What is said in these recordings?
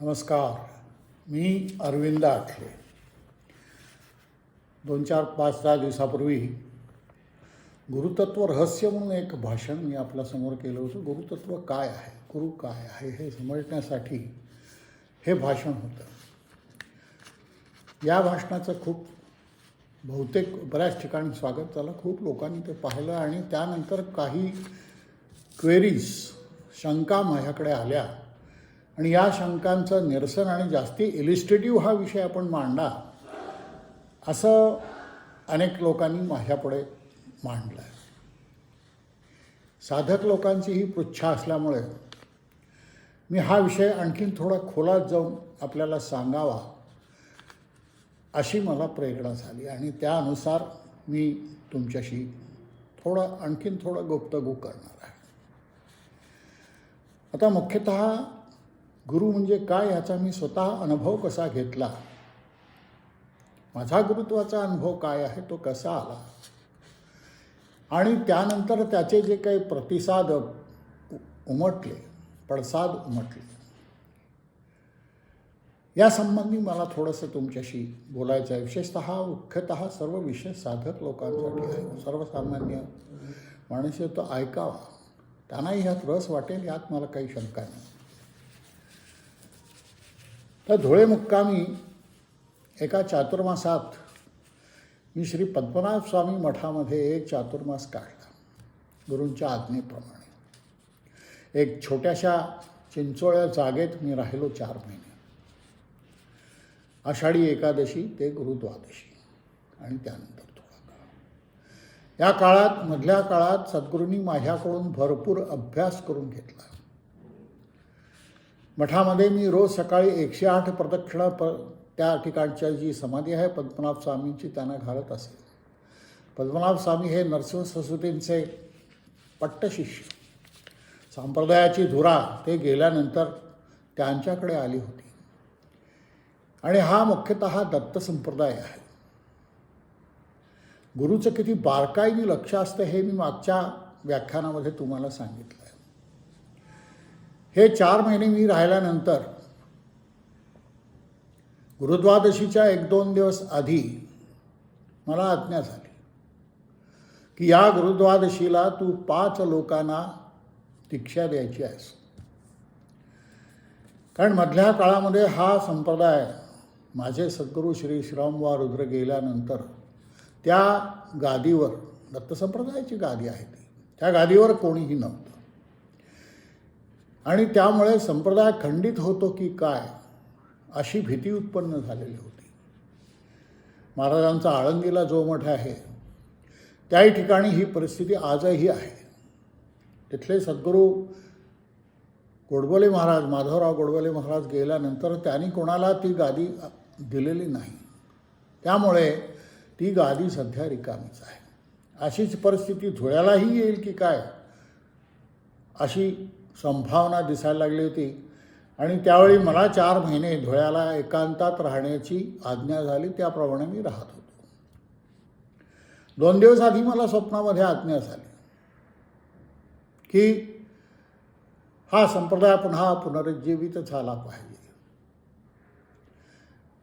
नमस्कार. मी अरविंद आठले. 2-4-5-10 दिवसापूर्वी गुरुतत्व रहस्य म्हणून एक भाषण मी आपल्यासमोर केलं होतं. गुरुतत्व काय आहे, गुरु काय आहे हे समजण्यासाठी हे भाषण होतं. या भाषणाचं बहुतेक बऱ्याच ठिकाणी स्वागत झालं. खूप लोकांनी ते पाहिलं आणि त्यानंतर काही क्वेरीज, शंका माझ्याकडे आल्या आणि या शंकांचं निरसन आणि जास्ती इलिस्ट्रेटिव्ह हा विषय आपण मांडा असं अनेक लोकांनी माझ्यापुढे मांडलं आहे. साधक लोकांची ही पृच्छा असल्यामुळे मी हा विषय आणखीन थोडा खोलात जाऊन आपल्याला सांगावा अशी मला प्रेरणा झाली आणि त्यानुसार मी तुमच्याशी आणखीन थोडं गुप्तगू करणार आहे. आता मुख्यतः गुरु म्हणजे काय ह्याचा मी स्वतः अनुभव कसा घेतला, माझा गुरुत्वाचा अनुभव काय आहे, तो कसा आला आणि त्यानंतर त्याचे जे काही पडसाद उमटले यासंबंधी मला थोडंसं तुमच्याशी बोलायचं आहे. मुख्यतः सर्व विषय साधक लोकांसाठी आहे. सर्वसामान्य माणूस तो ऐकावा, त्यांनाही ह्यात रस वाटेल यात मला काही शंका नाही. तर धुळे मुक्कामी एका चातुर्मासात मी श्री पद्मनाभ स्वामी मठामध्ये एक चातुर्मास काढला गुरूंच्या आज्ञेप्रमाणे. एक छोट्याशा चिंचोळ्या जागेत मी राहिलो 4 महिने. आषाढी एकादशी ते गुरुद्वादशी आणि त्यानंतर थोडा काळ. या काळात, मधल्या काळात सद्गुरूंनी माझ्याकडून भरपूर अभ्यास करून घेतला. मठामध्ये मी रोज सकाळी 108 प्रदक्षिणा त्या ठिकाणच्या जी समाधी आहे पद्मनाभ स्वामींची त्यांना घालत असे. पद्मनाभ स्वामी हे नरसिंह सरस्वतींचे पट्टशिष्य. संप्रदायाची धुरा ते गेल्यानंतर त्यांच्याकडे आली होती आणि हा मुख्यतः दत्त संप्रदाय आहे. गुरुचं किती बारकाईने लक्ष असतं हे मी मागच्या व्याख्यानामध्ये तुम्हाला सांगितलं आहे. हे 4 महिने मी राहिल्यानंतर गुरुद्वादशीच्या 1-2 दिवस आधी मला आज्ञा झाली की या गुरुद्वादशीला तू 5 लोकांना दीक्षा द्यायची आहेस. कारण मधल्या काळामध्ये हा संप्रदाय, माझे सद्गुरू श्री श्रीरामबुवा रुद्र गेल्यानंतर त्या गादीवर, दत्त संप्रदायाची गादी आहे ती, त्या गादीवर कोणीही नव्हतं आणि त्यामुळे संप्रदाय खंडित होतो की काय अशी भीती उत्पन्न झालेली होती. महाराजांचा आळंदीला जो मठ आहे त्याही ठिकाणी ही परिस्थिती आजही आहे. तिथले सद्गुरू गोडबोले महाराज, माधवराव गोडबोले महाराज गेल्यानंतर त्यांनी कोणाला ती गादी दिलेली नाही. त्यामुळे ती गादी सध्या रिकामीच आहे. अशीच परिस्थिती धुळ्यालाही येईल की काय अशी संभावना दिसायला लागली होती आणि त्यावेळी मला 4 महिने धुळ्याला एकांतात राहण्याची आज्ञा झाली. त्याप्रमाणे मी राहत होतो. 2 दिवस आधी मला स्वप्नामध्ये आज्ञा झाली की हा संप्रदाय पुन्हा पुनरुज्जीवित झाला पाहिजे.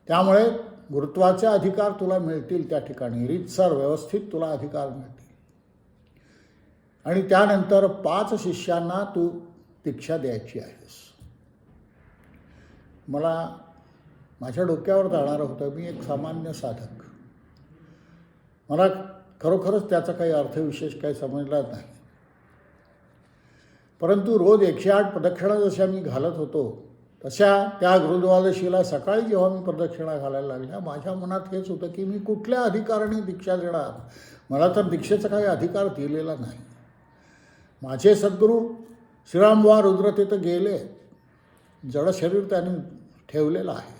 त्यामुळे गुरुत्वाचे अधिकार तुला मिळतील, त्या ठिकाणी रीतसर व्यवस्थित तुला अधिकार मिळतील आणि त्यानंतर 5 शिष्यांना तू दीक्षा द्यायची आहेस. मला माझ्या डोक्यावर जाणारं होतं. मी एक सामान्य साधक. मला खरोखरच त्याचा काही अर्थविशेष काही समजला नाही. परंतु रोज 108 प्रदक्षिणा जशा मी घालत होतो तशा त्या गुरुद्वादशीला सकाळी जेव्हा मी प्रदक्षिणा घालायला लागल्या, माझ्या मनात हेच होतं की मी कुठल्या अधिकाराने दीक्षा देणार. मला तर दीक्षेचा काही अधिकार दिलेला नाही. माझे सद्गुरू श्रीरामबुवा रुद्र तिथं गेले, जड शरीर त्यांनी ठेवलेलं आहे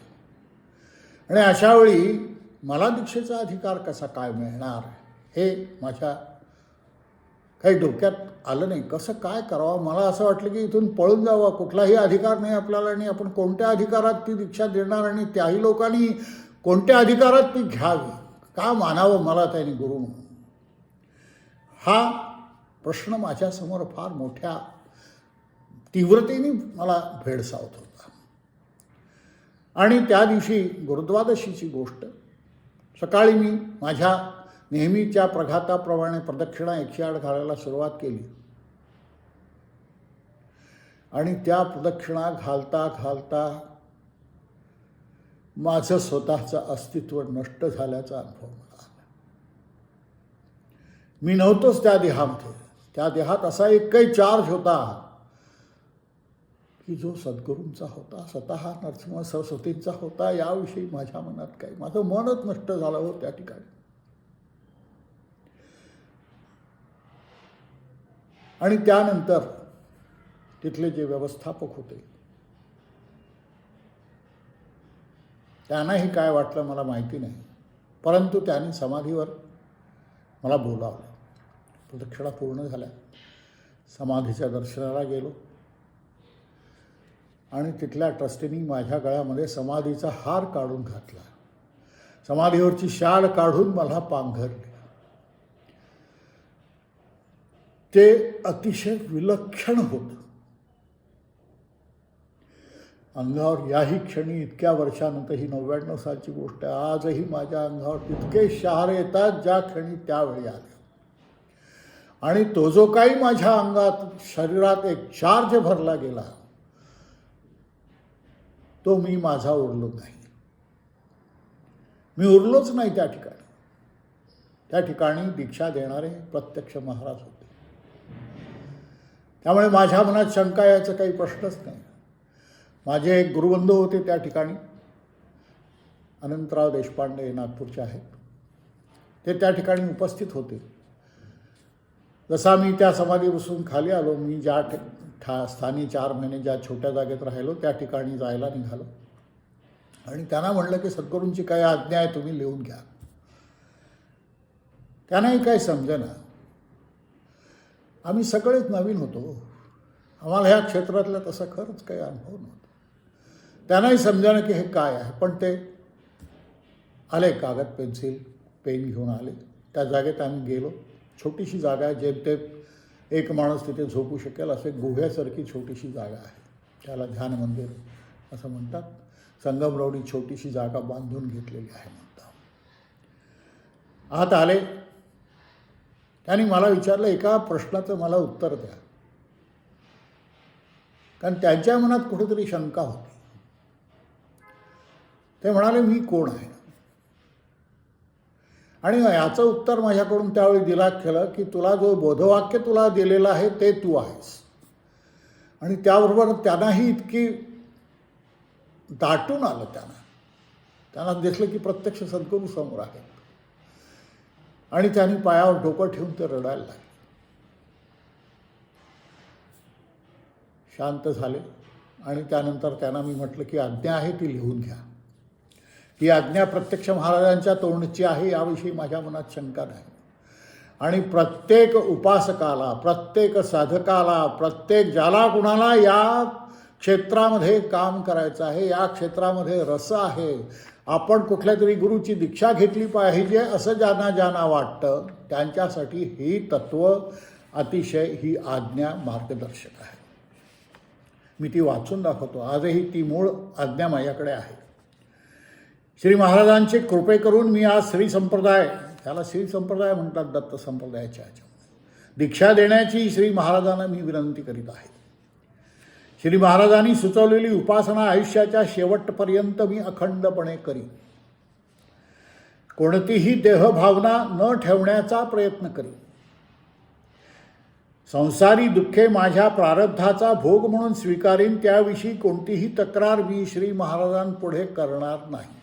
आणि अशावेळी मला दीक्षेचा अधिकार कसा काय मिळणार हे माझ्या काही डोक्यात आलं नाही. कसं काय करावं. मला असं वाटलं की इथून पळून जावं, कुठलाही अधिकार नाही आपल्याला आणि आपण कोणत्या अधिकारात ती दीक्षा देणार आणि त्याही लोकांनी कोणत्या अधिकारात ती घ्यावी, का मानावं मला त्यांनी गुरु म्हणून. हा प्रश्न माझ्यासमोर फार मोठ्या तीव्रतेने मला भेडसावत होता. आणि त्या दिवशी गुरुद्वादशीची गोष्ट. सकाळी मी माझ्या नेहमीच्या प्रघाताप्रमाणे प्रदक्षिणा 108 घालायला सुरुवात केली आणि त्या प्रदक्षिणा घालता घालता माझं स्वतःचं अस्तित्व नष्ट झाल्याचा अनुभव मला आला. मी नव्हतोच त्या देहामध्ये. त्या देहात असा एक काही चार्ज होता की जो सद्गुरूंचा होता, स्वतः नरसिंह सरस्वतींचा होता. याविषयी माझ्या मनात काही, माझं मनच नष्ट झालं हो त्या ठिकाणी. आणि त्यानंतर तिथले जे व्यवस्थापक होते त्यांनाही काय वाटलं मला माहिती नाही, परंतु त्यांनी समाधीवर मला बोलावलं. प्रदक्षिणा पूर्ण झाल्या, समाधीच्या दर्शनाला गेलो आणि तिथल्या ट्रस्टीनी माझ्या गळ्यामध्ये समाधीचा हार काढून घातला, समाधीवरची शाल काढून मला पांघरली. ते अतिशय विलक्षण होतं. अंगावर याही क्षणी, इतक्या वर्षानंतर, ही 99 सालची गोष्ट आहे, आजही माझ्या अंगावर तितके शहारे येतात ज्या क्षणी त्यावेळी आले. आणि तो जो काही माझ्या अंगात, शरीरात एक चार्ज भरला गेला, तो मी माझा उरलो नाही. मी उरलोच नाही त्या ठिकाणी. त्या ठिकाणी दीक्षा देणारे प्रत्यक्ष महाराज होते. त्यामुळे माझ्या मनात शंका याचा काही प्रश्नच नाही. माझे एक गुरुबंधू होते त्या ठिकाणी, अनंतराव देशपांडे, नागपूरचे आहेत. ते त्या ठिकाणी उपस्थित होते. जसा मी त्या समाधी बसून खाली आलो, मी ज्या स्थानी 4 महिने ज्या छोट्या जागेत राहिलो त्या ठिकाणी जायला निघालो आणि त्यांना म्हणलं की सद्गुरूंची काय आज्ञा आहे, तुम्ही लिहून घ्या. त्यांनाही काही समजेना. आम्ही सगळेच नवीन होतो, आम्हाला ह्या क्षेत्रातला तसा खरंच काही अनुभव नव्हता. त्यांनाही समजेना की हे काय आहे. पण ते आले, कागद पेन्सिल पेन घेऊन आले. त्या जागेत आम्ही गेलो. छोटीशी जागा आहे, जेमतेम एक माणूस तिथे झोपू शकेल असे गुह्यासारखी छोटीशी जागा आहे. त्याला ध्यान मंदिर असं म्हणतात. संगमरवरी छोटीशी जागा बांधून घेतलेली आहे म्हणतात. आत आले. त्यांनी मला विचारलं, एका प्रश्नाचं मला उत्तर द्या. कारण त्यांच्या मनात कुठेतरी शंका होती. ते म्हणाले, मी कोण आहे? आणि याचं उत्तर माझ्याकडून त्यावेळी दिला केलं की तुला जो बोधवाक्य तुला दिलेलं आहे ते तू आहेस. आणि त्याबरोबर त्यांनाही इतकी दाटून आलं. त्यांना दिसलं की प्रत्यक्ष सद्गुरू समोर आहेत. आणि त्यांनी पायावर डोकं ठेवून ते रडायला लागले. शांत झाले. आणि त्यानंतर त्यांना मी म्हटलं की आज्ञा आहे ती लिहून घ्या. ही आज्ञा प्रत्यक्ष महाराजांच्या तोंडची आहे, याविषयी माझ्या मनात शंका नाही. आणि प्रत्येक उपासकाला, प्रत्येक साधकाला, प्रत्येक ज्याला कुणाला या क्षेत्रामध्ये काम करायचं आहे, या क्षेत्रामध्ये रस आहे, आपण कुठल्या तरी गुरुची दीक्षा घेतली पाहिजे असं ज्यांना वाटतं, त्यांच्यासाठी ही तत्त्व अतिशय, ही आज्ञा मार्गदर्शक आहे. मी ती वाचून दाखवतो. आजही ती मूळ आज्ञा माझ्याकडे आहे. श्री महाराजांचे कृपे करून मी आज श्री संप्रदाय, त्याला श्री संप्रदाय म्हणतात दत्त संप्रदायाच्या ह्याच्यामध्ये, दीक्षा देण्याची श्री महाराजांना मी विनंती करीत आहे. श्री महाराजांनी सुचवलेली उपासना आयुष्याच्या शेवटपर्यंत मी अखंडपणे करीन. कोणतीही देहभावना न ठेवण्याचा प्रयत्न करीन. संसारी दुःखे माझ्या प्रारब्धाचा भोग म्हणून स्वीकारीन. त्याविषयी कोणतीही तक्रार मी श्री महाराजांपुढे करणार नाही.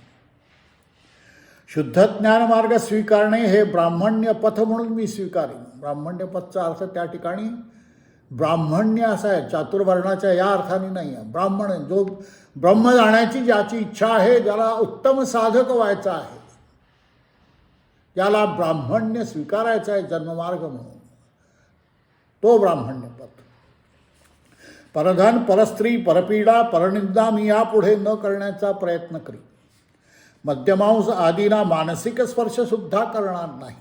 शुद्ध ज्ञानमार्ग स्वीकारणे हे ब्राह्मण्य पथ म्हणून मी स्वीकारीन. ब्राह्मण्य पथचा अर्थ त्या ठिकाणी ब्राह्मण्य असा आहे, चातुर्वर्णाच्या या अर्थाने नाही आहे. ब्राह्मण जो ब्रह्म जाण्याची ज्याची इच्छा आहे, ज्याला उत्तम साधक व्हायचा आहे, ज्याला ब्राह्मण्य स्वीकारायचं आहे जन्ममार्ग म्हणून, तो ब्राह्मण्य पथ. परधन, परस्त्री, परपीडा, परनिंदा मी यापुढे न करण्याचा प्रयत्न करीन. मध्यमांस आदींना मानसिक स्पर्शसुद्धा करणार नाही.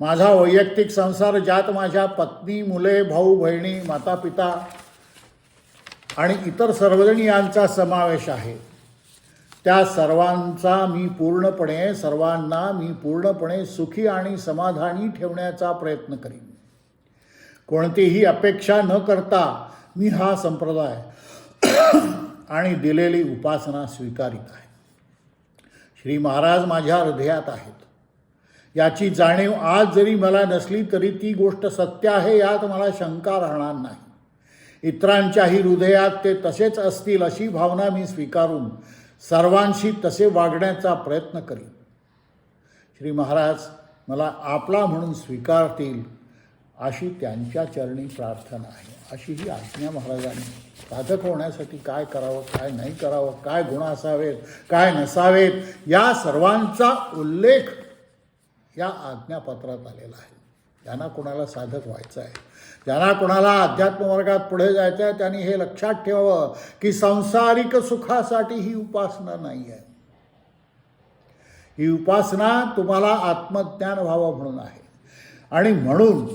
माझा वैयक्तिक संसार, ज्यात माझ्या पत्नी, मुले, भाऊ बहिणी, माता पिता आणि इतर सर्वजण यांचा समावेश आहे, त्या सर्वांना मी पूर्णपणे सुखी आणि समाधानी ठेवण्याचा प्रयत्न करीन. कोणतीही अपेक्षा न करता मी हा संप्रदाय आणि दिलेली उपासना स्वीकारित आहे. श्री महाराज माझ्या हृदयात आहेत. याची जाणीव आज जरी मला नसली तरी ती गोष्ट सत्य आहे यात मला शंका राहणार नाही. इतरांच्याही हृदयात ते तसेच असतील अशी भावना मी स्वीकारून सर्वांशी तसे वागण्याचा प्रयत्न करीन. श्री महाराज मला आपला म्हणून स्वीकारतील अशी त्यांच्या चरणी प्रार्थना आहे. अशी ही आज्ञा महाराजांनी. साधक होण्यासाठी काय करावं, काय नाही करावं, काय गुण असावेत, काय नसावेत, या सर्वांचा उल्लेख या आज्ञापत्रात आलेला आहे. ज्यांना कोणाला साधक व्हायचं आहे, ज्यांना कोणाला अध्यात्मवर्गात पुढे जायचं आहे, त्यांनी हे लक्षात ठेवावं की सांसारिक सुखासाठी ही उपासना नाही आहे. ही उपासना तुम्हाला आत्मज्ञान व्हावं म्हणून आहे. आणि म्हणून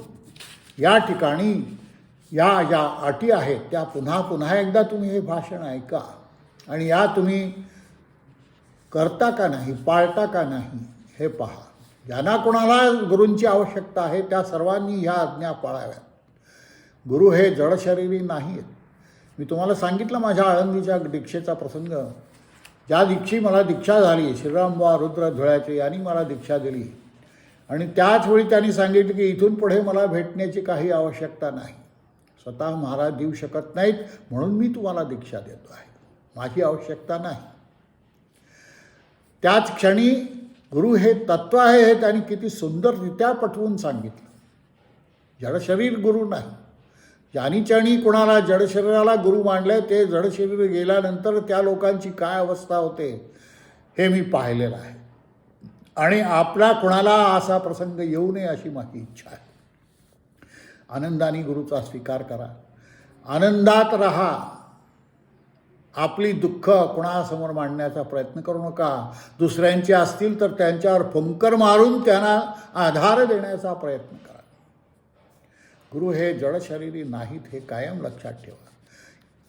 या ठिकाणी या अटी आहेत त्या पुन्हा एकदा तुम्ही हे भाषण ऐका आणि या तुम्ही करता का नाही, पाळता का नाही हे पहा. ज्यांना कोणाला गुरूंची आवश्यकता आहे त्या सर्वांनी ह्या आज्ञा पाळाव्यात. गुरु हे जडशरीरी नाही आहेत. मी तुम्हाला सांगितलं माझ्या आळंदीच्या दीक्षेचा प्रसंग. ज्या दिवशी मला दीक्षा झाली, श्रीरामबा रुद्र धुळ्याचे यांनी मला दीक्षा दिली आणि त्याच वेळी त्यांनी सांगितलं की इथून पुढे मला भेटण्याची काही आवश्यकता नाही. स्वतः महाराज देऊ शकत नाहीत म्हणून मी तुम्हाला दीक्षा देतो आहे. माझी आवश्यकता नाही. त्याच क्षणी गुरु हे तत्व आहे हे त्यांनी किती सुंदररित्या पटवून सांगितलं. जडशरीर गुरु नाही. ज्यांनी क्षणी कुणाला जडशरीराला गुरु मानले ते जडशरीर गेल्यानंतर त्या लोकांची काय अवस्था होते हे मी पाहिलेलं आहे. आणि आपला कुणाला असा प्रसंग येऊ नये अशी माझी इच्छा आहे. आनंदाने गुरुचा स्वीकार करा, आनंदात राहा. आपली दुःख कोणासमोर मांडण्याचा प्रयत्न करू नका. दुसऱ्यांचे असतील तर त्यांच्यावर फुंकर मारून त्यांना आधार देण्याचा प्रयत्न करा. गुरु हे जडशरीरी नाहीत हे कायम लक्षात ठेवा.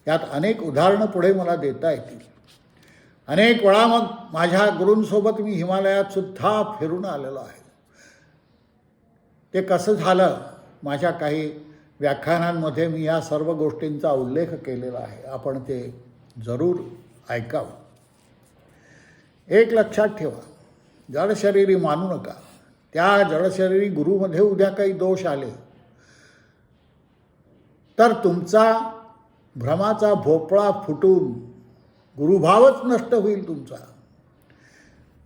यात अनेक उदाहरणं पुढे मला देता येतील. अनेक वेळा मग माझ्या गुरूंसोबत मी हिमालयात सुद्धा फिरून आलेलो आहे. ते कसं झालं, माझ्या काही व्याख्यानांमध्ये मी या सर्व गोष्टींचा उल्लेख केलेला आहे. आपण ते जरूर ऐकावं. एक लक्षात ठेवा, जडशरीरी मानू नका. त्या जडशरीरी गुरुमध्ये उद्या काही दोष आले तर तुमचा भ्रमाचा भोपळा फुटून गुरुभावच नष्ट होईल तुमचा.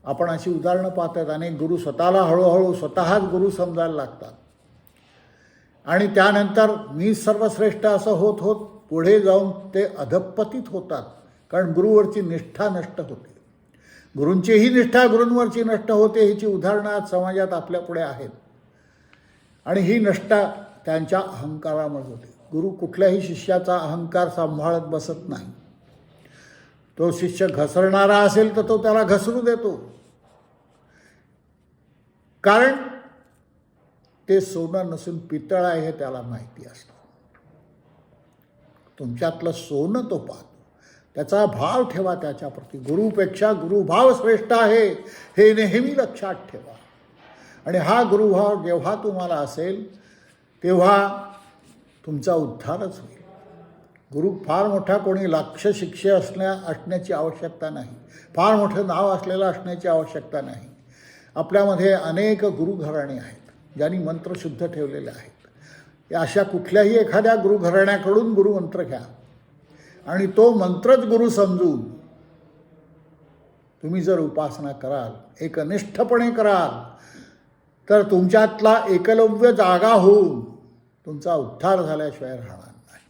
आपण अशी उदाहरणं पाहतात. अनेक गुरु स्वतःला हळूहळू स्वतःच गुरु समजायला लागतात आणि त्यानंतर मी सर्वश्रेष्ठ असं होत होत पुढे जाऊन ते अधपतित होतात. कारण गुरुवरची निष्ठा नष्ट होते. गुरूंचीही निष्ठा गुरूंवरची नष्ट होते. हीची उदाहरणं आज समाजात आपल्या पुढे आहेत. आणि ही निष्ठा त्यांच्या अहंकारामुळे होते. गुरु कुठल्याही शिष्याचा अहंकार सांभाळत बसत नाही. तो शिष्य घसरणारा असेल तर तो त्याला घसरू देतो. कारण ते सोनं नसून पितळ आहे हे त्याला माहिती असतं. तुमच्यातलं सोनं तो पाहतो. त्याचा भाव ठेवा त्याच्याप्रती. गुरुपेक्षा गुरुभाव श्रेष्ठ आहे हे नेहमी लक्षात ठेवा. आणि हा गुरुभाव जेव्हा तुम्हाला असेल तेव्हा तुमचा उद्धारच होईल. गुरु फार मोठा कोणी लाक्ष शिक्षे असण्याची आवश्यकता नाही. फार मोठं नाव असलेलं असण्याची आवश्यकता नाही. आपल्यामध्ये अनेक गुरुघराणे आहेत ज्यांनी मंत्र शुद्ध ठेवलेले आहेत. अशा कुठल्याही एखाद्या गुरुघराण्याकडून गुरुमंत्र घ्या आणि तो मंत्रच गुरु समजून तुम्ही जर उपासना कराल, एकनिष्ठपणे कराल तर तुमच्यातला एकलव्य जागा होऊन तुमचा उद्धार झाल्याशिवाय राहणार नाही.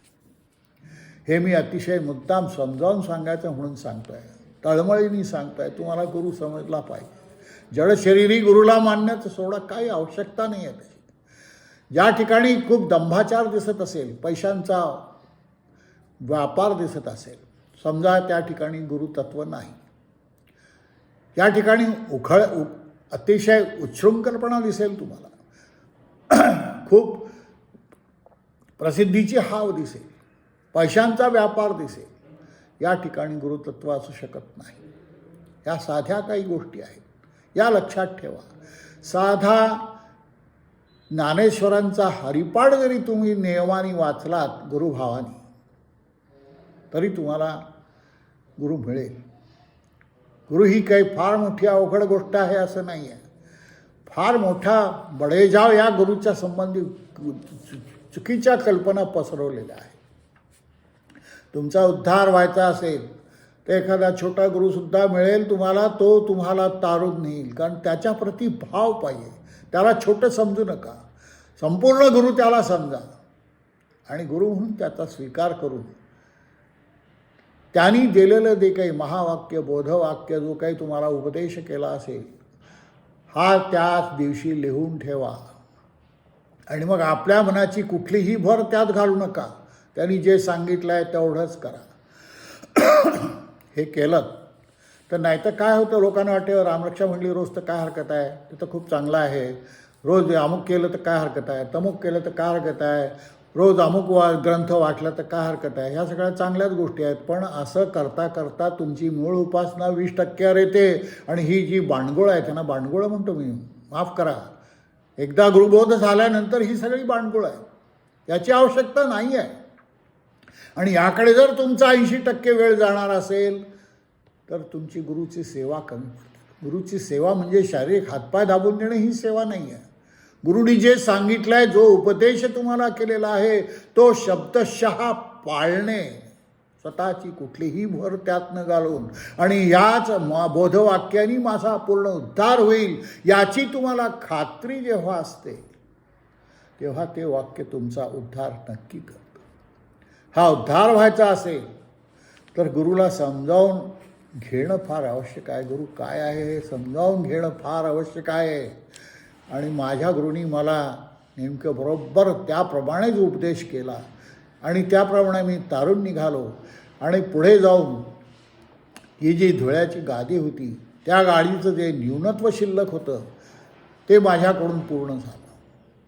हे मी अतिशय मुद्दाम समजावून सांगायचं म्हणून सांगतोय. तळमळीने सांगतोय. तुम्हाला गुरु समजला पाहिजे. जडशरीरी गुरुला मानण्याचं सोडा काही आवश्यकता नाही आहे त्याची. ज्या ठिकाणी खूप दंभाचार दिसत असेल, पैशांचा व्यापार दिसत असेल, समजा त्या ठिकाणी गुरुतत्व नाही. या ठिकाणी अतिशय उच्छृंखलपणा दिसेल तुम्हाला. खूप प्रसिद्धीची हाव दिसेल, पैशांचा व्यापार दिसेल. या ठिकाणी गुरुतत्व असू शकत नाही. या साध्या काही गोष्टी आहेत, या लक्षात ठेवा. साधा ज्ञानेश्वरांचा हरिपाठ जरी तुम्ही नियमाने वाचलात गुरुभावानी, तरी तुम्हाला गुरु मिळेल. गुरु ही काही फार मोठी अवघड गोष्ट आहे असं नाही आहे. फार मोठा बडेजाव या गुरुच्या संबंधी चुकीच्या कल्पना पसरवलेल्या आहे. तुमचा उद्धार व्हायचा असेल तर एखादा छोटा गुरुसुद्धा मिळेल तुम्हाला, तो तुम्हाला तारून नेईल. कारण त्याच्याप्रती भाव पाहिजे. त्याला छोटं समजू नका, संपूर्ण गुरु त्याला समजा आणि गुरु म्हणून त्याचा स्वीकार करून त्यांनी दिलेलं जे काही महावाक्य बोधवाक्य जो काही तुम्हाला उपदेश केला असेल हा त्याच दिवशी लिहून ठेवा. आणि मग आपल्या मनाची कुठलीही भर त्यात घालू नका. त्यांनी जे सांगितलं आहे तेवढंच करा. हे केलं तर नाही तर काय होतं, लोकांना वाटतं रामरक्षा म्हणली रोज तर काय हरकत आहे, ते तर खूप चांगलं आहे. रोज अमुक केलं तर काय हरकत आहे, तमुक केलं तर काय हरकत आहे, रोज अमुक ग्रंथ वाटला तर काय हरकत आहे. ह्या सगळ्या चांगल्याच गोष्टी आहेत. पण असं करता करता तुमची मूळ उपासना 20% येते आणि ही जी बांडगुळ आहे त्यांना बांडगुळ म्हणतो मी, माफ करा. एकदा गुरुबोध झाल्यानंतर ही सगळी बांडगुळ आहे, याची आवश्यकता नाही आहे. आणि याकडे जर तुमचा 80% वेळ जाणार असेल तर तुमची गुरुची सेवा कमी पडते. गुरुची सेवा म्हणजे शारीरिक हातपाय दाबून देणे ही सेवा नाही आहे. गुरुनी जे सांगितलं आहे, जो उपदेश तुम्हाला केलेला आहे तो शब्दशः पाळणे, स्वतःची कुठलीही भर त्यात न घालून, आणि याच बोधवाक्याने माझा पूर्ण उद्धार होईल याची तुम्हाला खात्री जेव्हा असते तेव्हा ते वाक्य तुमचा उद्धार नक्की करतं. हा उद्धार व्हायचा असेल तर गुरुला समजावून घेणं फार आवश्यक आहे. गुरु काय आहे हे समजावून घेणं फार आवश्यक आहे. आणि माझ्या गुरुनी मला नेमकं बरोबर त्याप्रमाणेच उपदेश केला आणि त्याप्रमाणे मी तारून निघालो. आणि पुढे जाऊन ही जी धुळ्याची गादी होती त्या गाडीचं जे न्यूनत्व शिल्लक होतं ते माझ्याकडून पूर्ण झालं.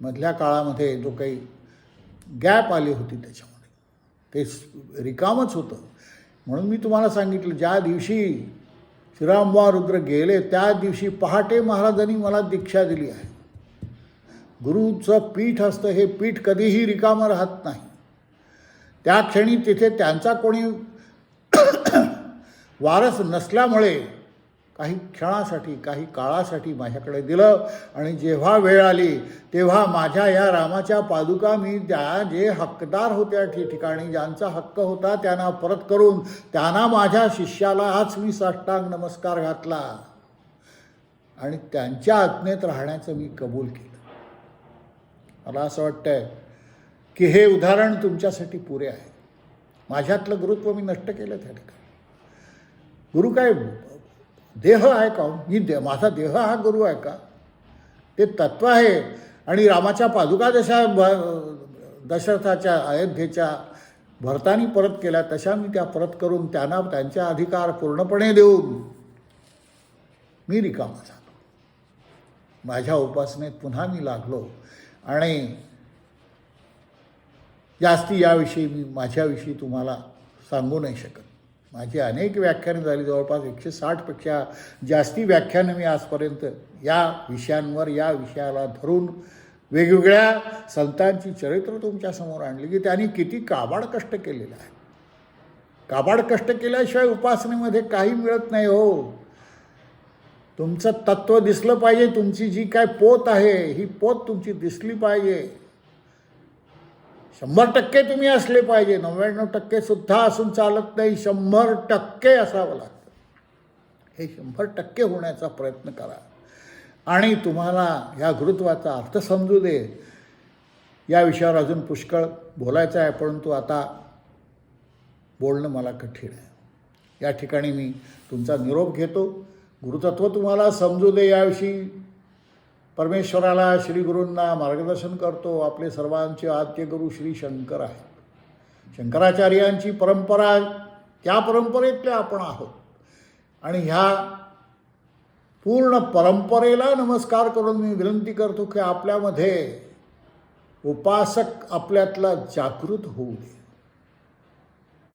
मधल्या काळामध्ये जो काही गॅप आली होती त्याच्यामध्ये ते रिकामच होतं. म्हणून मी तुम्हाला सांगितलं, ज्या दिवशी श्रीरामबा रुद्र गेले त्या दिवशी पहाटे महाराजांनी मला दीक्षा दिली आहे. गुरुचं पीठ असतं, हे पीठ कधीही रिकामं राहत नाही. त्या क्षणी तिथे त्यांचा कोणी वारस नसल्यामुळे काही क्षणासाठी काही काळासाठी माझ्याकडे दिलं. आणि जेव्हा वेळ आली तेव्हा माझ्या या रामाच्या पादुका मी त्या जे हक्कदार होत्या ठिकाणी ज्यांचा हक्क होता त्यांना परत करून त्यांना माझ्या शिष्याला आज मी साष्टांग नमस्कार घातला आणि त्यांच्या आज्ञेत राहण्याचं मी कबूल केलं. मला असं वाटतंय की हे उदाहरण तुमच्यासाठी पुरे आहे. माझ्यातलं गुरुत्व मी नष्ट केलं त्या ठिकाणी. गुरु काय देह आहे का? माझा देह हा गुरु आहे का? ते तत्व आहे. आणि रामाच्या पादुका जशा दशरथाच्या अयोध्येच्या भरतानी परत केल्या तशा मी त्या परत करून त्यांना त्यांचा अधिकार पूर्णपणे देऊन मी रिकामा झालो. माझ्या उपासनेत पुन्हा मी लागलो. आणि जास्ती याविषयी मी माझ्याविषयी तुम्हाला सांगू नाही शकत. माझी अनेक व्याख्यानं झाली, जवळपास 160पेक्षा जास्ती व्याख्यानं मी आजपर्यंत या विषयांवर या विषयाला धरून वेगवेगळ्या संतांची चरित्र तुमच्यासमोर आणली की त्यांनी किती काबाड कष्ट केलेलं आहे. काबाड कष्ट केल्याशिवाय उपासनेमध्ये काही मिळत नाही हो. तुमचं तत्त्व दिसलं पाहिजे. तुमची जी काय पोत आहे ही पोत तुमची दिसली पाहिजे. 100% तुम्ही असले पाहिजे. 99% सुद्धा असून चालत नाही. 100% असावं लागतं. हे 100% होण्याचा प्रयत्न करा. आणि तुम्हाला ह्या गुरुत्वाचा अर्थ समजू दे. या विषयावर अजून पुष्कळ बोलायचं आहे, परंतु आता बोलणं मला कठीण आहे. या ठिकाणी मी तुमचा निरोप घेतो. गुरुतत्व तुम्हाला समजू दे याविषयी परमेश्वराला श्री गुरूंना मार्गदर्शन करतो. आपले सर्वांचे आद्य गुरु श्री शंकर आहेत. शंकराचार्यांची परंपरा, त्या परंपरेतले आपण आहोत. आणि ह्या पूर्ण परंपरेला नमस्कार करून मी विनंती करतो की आपल्यामध्ये उपासक आपल्यातला जागृत होऊ दे.